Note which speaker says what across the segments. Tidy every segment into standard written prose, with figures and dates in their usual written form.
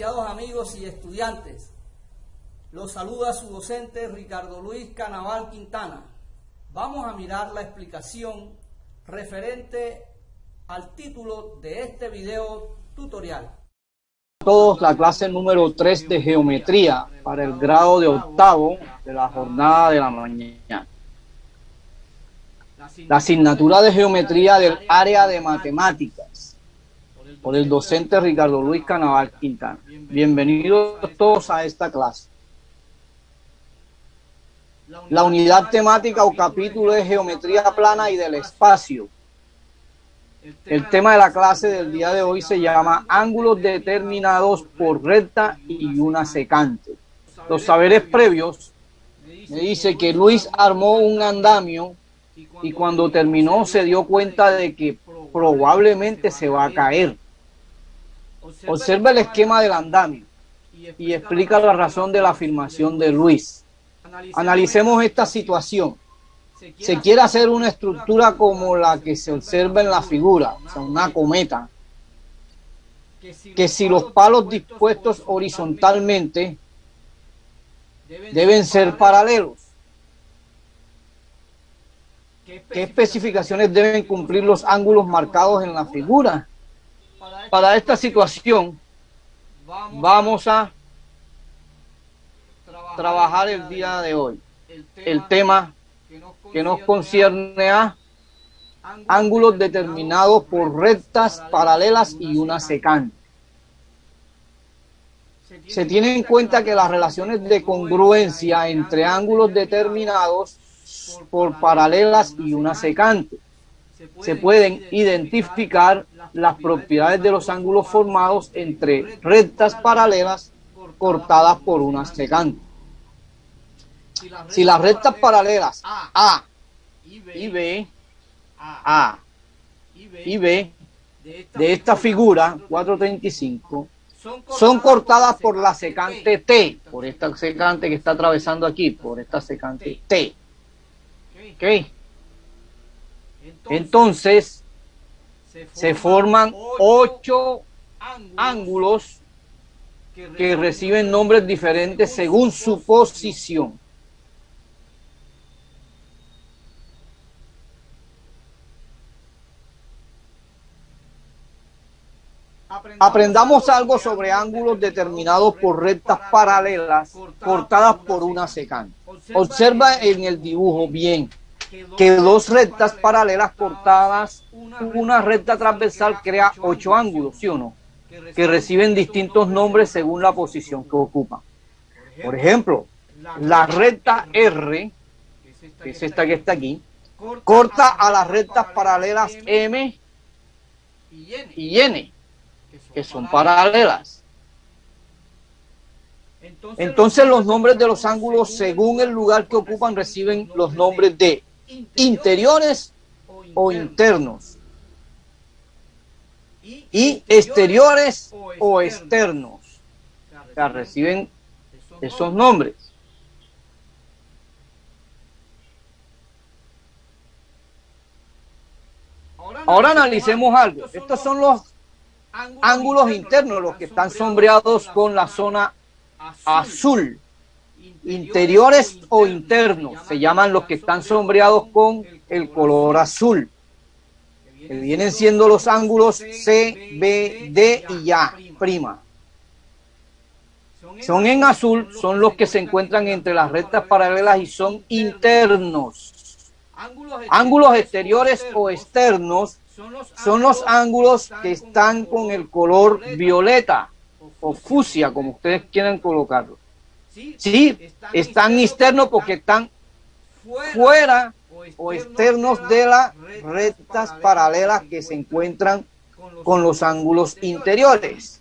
Speaker 1: Apreciados amigos y estudiantes, los saluda su docente Ricardo Luis Canaval Quintana. Vamos a mirar la explicación referente al título de este video tutorial.
Speaker 2: Todos la clase número 3 de geometría para el grado de octavo de la jornada de la mañana. La asignatura de geometría del área de matemáticas por el docente Ricardo Luis Canaval Quintana. Bienvenidos todos a esta clase. La unidad temática o capítulo es geometría plana y del espacio. El tema de la clase del día de hoy se llama ángulos determinados por recta y una secante. Los saberes previos me dice que Luis armó un andamio y cuando terminó se dio cuenta de que probablemente se va a caer. Observa el esquema del andamio y explica la razón de la afirmación de Luis. Analicemos esta situación. Se quiere hacer una estructura como la que se observa en la figura, o sea, una cometa, que si los palos dispuestos horizontalmente deben ser paralelos. ¿Qué especificaciones deben cumplir los ángulos marcados en la figura? Para esta situación vamos a trabajar el día de hoy el tema que nos concierne a ángulos determinados por rectas paralelas y una secante. Se tiene en cuenta que las relaciones de congruencia entre ángulos determinados por paralelas y una secante se pueden identificar las propiedades de los ángulos formados entre rectas paralelas cortadas por una secante. Si las rectas paralelas A y B, A y B de esta figura 435 son cortadas por la secante T, por esta secante que está atravesando aquí, por esta secante T. ¿Okay? Entonces se forman 8 ángulos que reciben nombres diferentes según su posición. Aprendamos algo sobre ángulos determinados por rectas paralelas cortadas por una secante. Observa en el dibujo bien que dos rectas paralelas cortadas, una recta transversal crea 8 ángulos, ¿sí o no? Que reciben distintos nombres según la posición que ocupan. Por ejemplo, la recta R, que es esta que está aquí, corta a las rectas paralelas M y N, que son paralelas. Entonces los nombres de los ángulos según el lugar que ocupan reciben los nombres de interiores o internos y exteriores o externos. O sea, reciben esos nombres. Ahora analicemos algo. Estos son los ángulos internos, los que están sombreados con la zona azul. Interiores o internos se llaman los que están sombreados con el color azul, que vienen siendo los ángulos C, B, D y A'. Son en azul, son los que se encuentran entre las rectas paralelas y son internos. Ángulos exteriores o externos son los ángulos que están con el color violeta o fucsia, como ustedes quieran colocarlo. Sí, están externos porque están fuera o externos de las rectas paralelas que se encuentran con los ángulos interiores.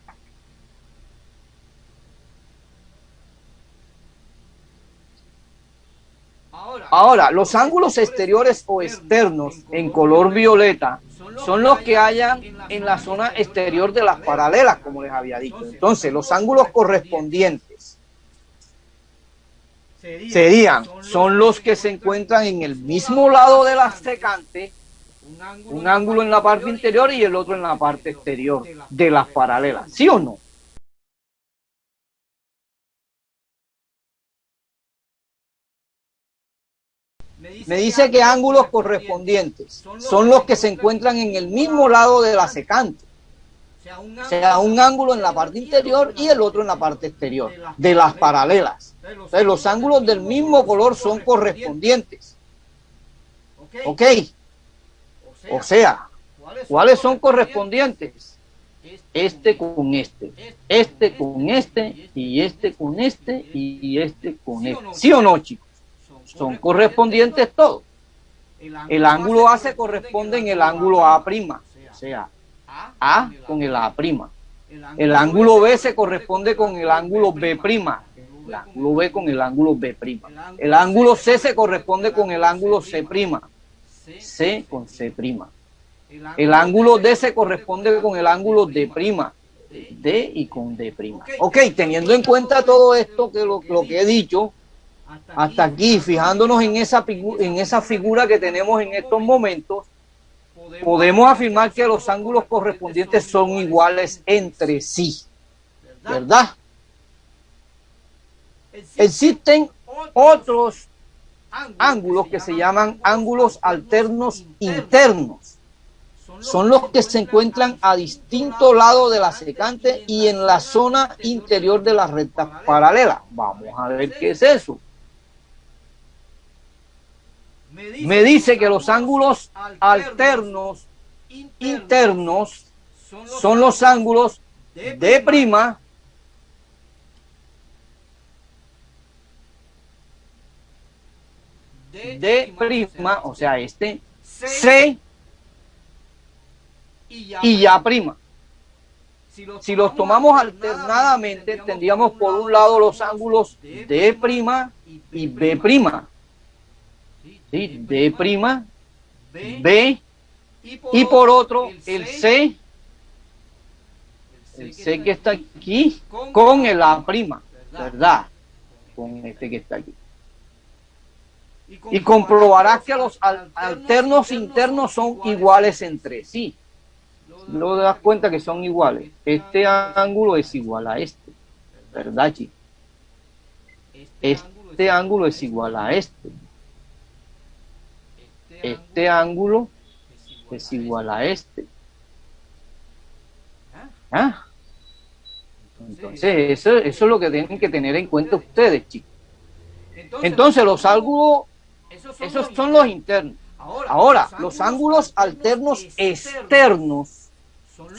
Speaker 2: Ahora, los ángulos exteriores o externos en color violeta son los que hayan en la zona exterior de las paralelas, como les había dicho. Entonces, los ángulos correspondientes son los que se encuentran en el mismo lado de la secante, un ángulo en la parte interior y el otro en la parte exterior de las paralelas, ¿sí o no? Me dice que ángulos correspondientes son los que se encuentran en el mismo lado de la secante. O sea, un ángulo en la parte interior y el otro en la parte exterior, de las paralelas. Entonces, los ángulos del mismo color son correspondientes. ¿Ok? O sea, ¿cuáles son correspondientes? Este con este, este con este, y este con este, y este con este. ¿Sí o no, chicos? Son correspondientes todos. El ángulo A se corresponde en el ángulo A', o sea, A con el A'. El ángulo B se corresponde con el ángulo B', el ángulo B con el ángulo B'. El ángulo C se corresponde con el ángulo C', C con C'. El ángulo D se corresponde con el ángulo D', D y con D'. Ok, teniendo en cuenta todo esto, que lo que he dicho, hasta aquí, fijándonos en esa figura que tenemos en estos momentos, podemos afirmar que los ángulos correspondientes son iguales entre sí, ¿verdad? Existen otros ángulos que se llaman ángulos alternos internos. Son los que se encuentran a distinto lado de la secante y en la zona interior de las rectas paralelas. Vamos a ver qué es eso. Me dice que los ángulos alternos internos son los ángulos D', o sea, este, C y A'. Si los tomamos alternadamente, tendríamos por un lado los ángulos D' y B'. ¿Sí? D', B, y por otro el C que está aquí con el A', ¿verdad? Con este que está aquí. Y comprobarás que los alternos internos son iguales entre sí. No te das cuenta que son iguales. Este ángulo es igual a este, ¿verdad, chicos? Este ángulo es igual a este. Este ángulo es igual a este. ¿Ah? Entonces, eso es lo que tienen que tener en cuenta ustedes, chicos. Entonces, los ángulos, esos son los internos. Ahora, los ángulos alternos externos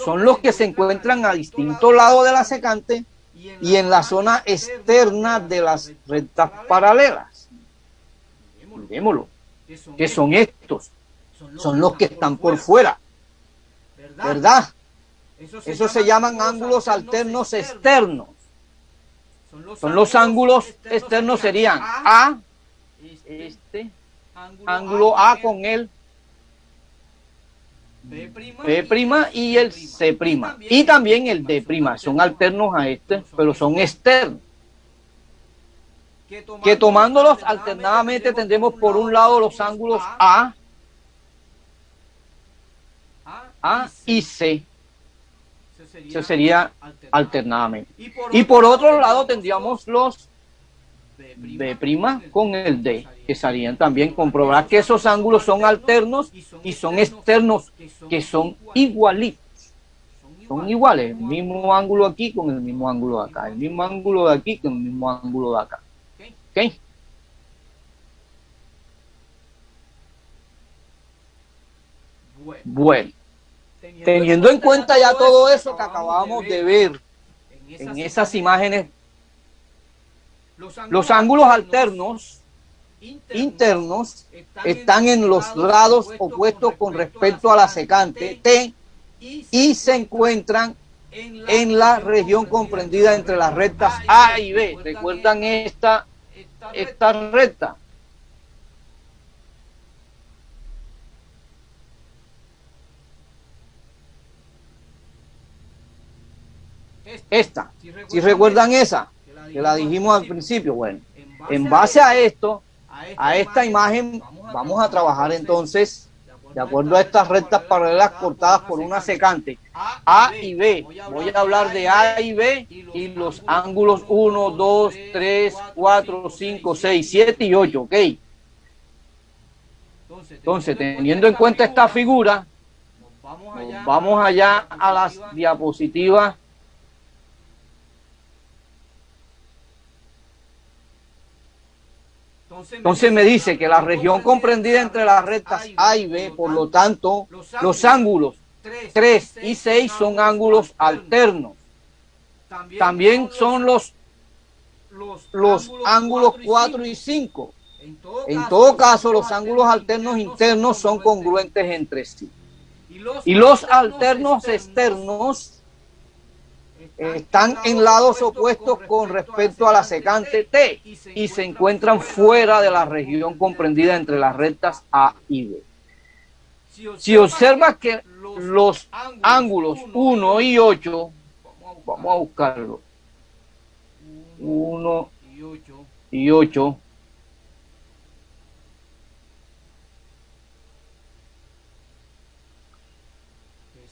Speaker 2: son los que se encuentran a distinto lado de la secante y en la zona externa de las rectas paralelas. Miremoslo. ¿Qué son estos? Son los que están por fuera, ¿verdad? Esos se llaman ángulos alternos externos. Son los ángulos externos, serían A, este ángulo A con el B' y el C', y también el D', son alternos a este, pero son externos. Que tomándolos alternadamente tendremos por un lado los ángulos A y C. Eso sería alternadamente. Y por otro lado tendríamos los B' con el D, que serían también. Comprobar que esos ángulos son alternos y son externos, que son igualitos. Son iguales, el mismo ángulo aquí con el mismo ángulo de acá, el mismo ángulo de aquí con el mismo ángulo de acá. ¿Ok? Bueno, teniendo en cuenta ya todo eso que acabamos de ver en esas imágenes, los ángulos alternos internos están en los lados opuestos con respecto a la secante T y se encuentran en la región comprendida entre las rectas A y B. ¿Recuerdan esta recta? Esta, si recuerdan esa, que la dijimos al principio. Bueno, en base a esto, a esta imagen, vamos a trabajar entonces de acuerdo a estas rectas paralelas cortadas por una secante A y B. Voy a hablar de A y B y los ángulos 1, 2, 3, 4, 5, 6, 7 y 8, ¿ok? Entonces, teniendo en cuenta esta figura, nos vamos allá a las diapositivas. Entonces me dice que la región comprendida entre las rectas A y B, por lo tanto, los ángulos 3 y 6 son ángulos alternos. También son los ángulos 4 y 5. En todo caso, los ángulos alternos internos son congruentes entre sí. Y los alternos externos están en lados opuestos con respecto a la secante T y se encuentran fuera de la región comprendida entre las rectas A y B. Si observas que los ángulos 1 y 8, vamos a buscarlo, 1 y 8,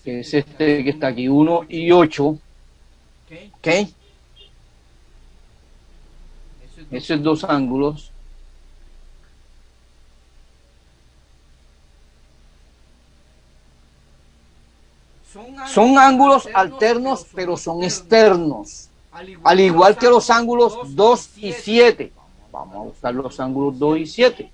Speaker 2: que es este que está aquí, 1 y 8, ¿ok? Esos dos ángulos son ángulos alternos, pero son externos, al igual que los ángulos 2 y 7. Vamos a buscar los ángulos 2 y 7.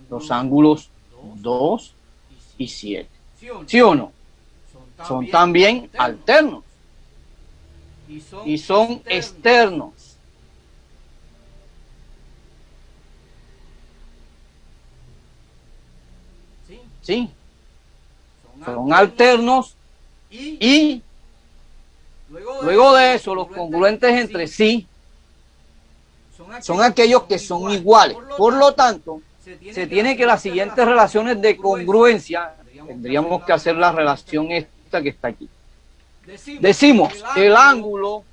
Speaker 2: Los ángulos 2 y 7. ¿Sí o no? Son también alternos y son externos. ¿Sí? Son alternos y luego de eso los congruentes entre sí son aquellos que son iguales. Por lo tanto, se tiene que las siguientes relaciones de congruencia, tendríamos que hacer la relación esta que está aquí. Decimos el ángulo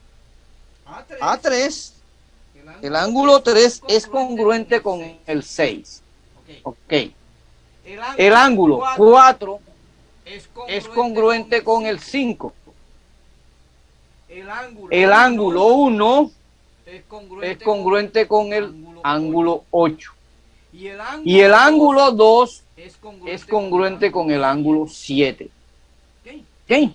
Speaker 2: A3, el ángulo 3 es congruente con el 6. Ok. El ángulo 4 es congruente con el 5. El ángulo 1 es congruente con el ángulo 8. Y el ángulo 2 es congruente con el ángulo 7. ¿Qué?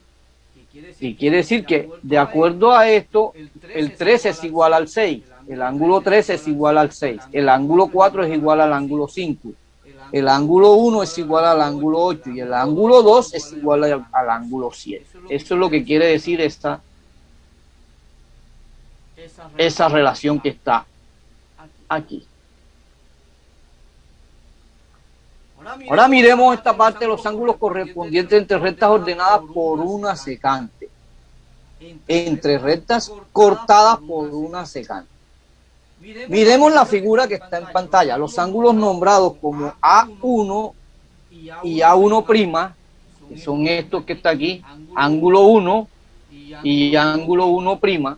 Speaker 2: Y quiere decir que, de acuerdo a esto, el 3 es igual al 6, el ángulo 3 es igual al 6, el ángulo 4 es igual al ángulo 5, el ángulo 1 es igual al ángulo 8 y el ángulo 2 es igual al ángulo 7. Eso es lo que quiere decir esa relación que está aquí. Ahora miremos esta parte de los ángulos correspondientes entre rectas ordenadas por una secante. Entre rectas cortadas por una secante. Miremos la figura que está en pantalla. Los ángulos nombrados como A1 y A1', que son estos que está aquí, ángulo 1 y ángulo 1',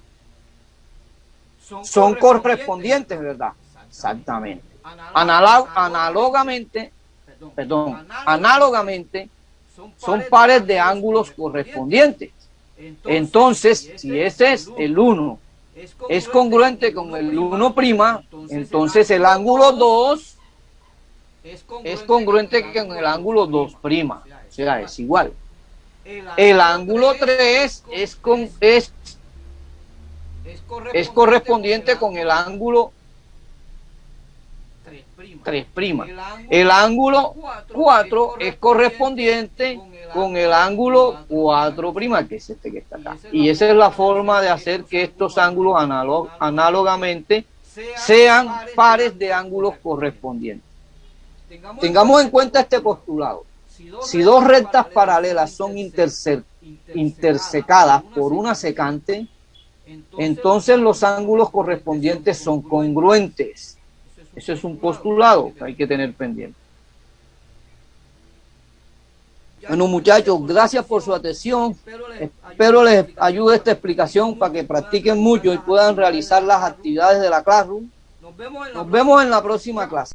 Speaker 2: son correspondientes, ¿verdad? Exactamente. Análogamente, son pares de ángulos correspondientes. Entonces, si ese es el 1 es congruente con el 1', entonces el ángulo 2 es congruente con el ángulo 2', o sea, es igual. El ángulo 3 es correspondiente con el ángulo 3'. El ángulo 4 es correspondiente con el ángulo 4', que es este que está acá. Y esa es la forma de hacer que estos ángulos análogamente sean pares de ángulos correspondientes. Tengamos en cuenta este postulado. Si dos rectas paralelas son intersecadas por una secante, entonces los ángulos correspondientes son congruentes. Ese es un postulado que hay que tener pendiente. Bueno, muchachos, gracias por su atención. Espero les ayude esta explicación para que practiquen mucho y puedan realizar las actividades de la Classroom. Nos vemos en la próxima clase.